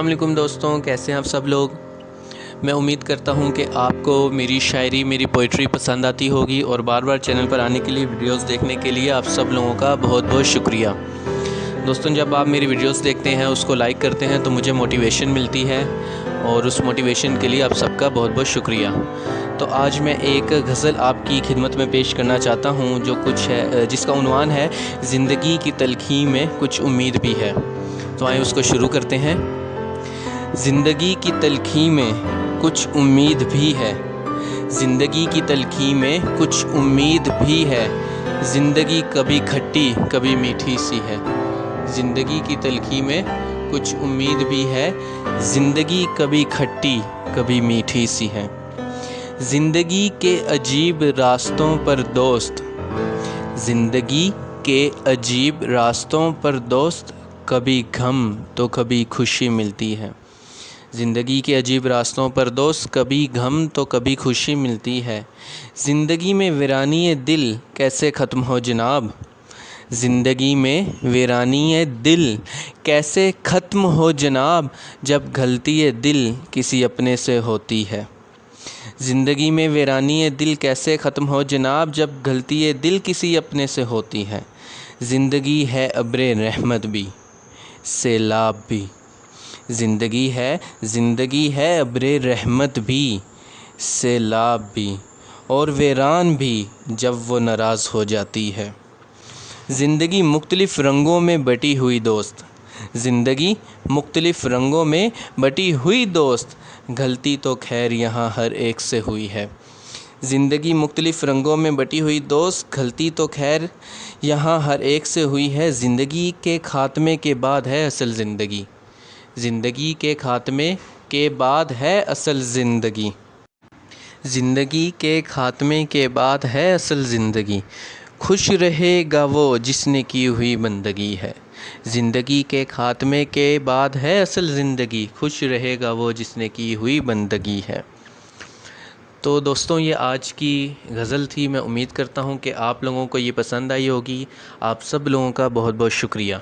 वालेकुम दोस्तों, कैसे हैं आप सब लोग। मैं उम्मीद करता हूं कि आपको मेरी शायरी, मेरी पोइट्री पसंद आती होगी और बार बार चैनल पर आने के लिए, वीडियोस देखने के लिए आप सब लोगों का बहुत बहुत शुक्रिया। दोस्तों, जब आप मेरी वीडियोस देखते हैं, उसको लाइक करते हैं तो मुझे मोटिवेशन मिलती है और उस मोटिवेशन के लिए आप सबका बहुत बहुत शुक्रिया। तो आज मैं एक गज़ल आपकी खिदमत में पेश करना चाहता हूँ जो कुछ है, जिसका उन्वान है ज़िंदगी की तलख़ी में कुछ उम्मीद भी है। तो आइए उसको शुरू करते हैं। ज़िंदगी की तलख़ी में कुछ उम्मीद भी है, ज़िंदगी की तलख़ी में कुछ उम्मीद भी है। ज़िंदगी कभी खट्टी कभी मीठी सी है। ज़िंदगी की तलख़ी में कुछ उम्मीद भी है, ज़िंदगी कभी खट्टी कभी मीठी सी है। ज़िंदगी के अजीब रास्तों पर दोस्त, ज़िंदगी के अजीब रास्तों पर दोस्त, कभी गम तो कभी खुशी मिलती है। ज़िंदगी के अजीब रास्तों पर दोस्त, कभी गम तो कभी खुशी मिलती है। ज़िंदगी में वीरानी दिल कैसे ख़त्म हो जनाब, ज़िंदगी में वीरानी दिल कैसे ख़त्म हो जनाब, जब गलती दिल किसी अपने से होती है। ज़िंदगी में वीरानी दिल कैसे ख़त्म हो जनाब, जब गलती दिल किसी अपने से होती है। ज़िंदगी है अब्रे रहमत भी, सैलाब भी, ज़िंदगी है अब्रे रहमत भी, सैलाब भी, और वीरान भी जब वो नाराज़ हो जाती है। ज़िंदगी मुख्तलिफ़ रंगों में बटी हुई दोस्त, ज़िंदगी मुख्तलिफ़ रंगों में बटी हुई दोस्त, गलती तो खैर यहाँ हर एक से हुई है। ज़िंदगी मुख्तलिफ़ रंगों में बटी हुई दोस्त, गलती तो खैर यहाँ हर एक से हुई है। ज़िंदगी के ख़ात्मे के बाद है असल ज़िंदगी, ज़िंदगी के ख़ात्मे के बाद है असल ज़िंदगी, ज़िंदगी के ख़ात्मे के बाद है असल ज़िंदगी। खुश रहेगा वो जिसने की हुई बंदगी है। ज़िंदगी के ख़ात्मे के बाद है असल ज़िंदगी, खुश रहेगा वो जिसने की हुई बंदगी है। तो दोस्तों, ये आज की गज़ल थी। मैं उम्मीद करता हूँ कि आप लोगों को ये पसंद आई होगी। आप सब लोगों का बहुत बहुत शुक्रिया।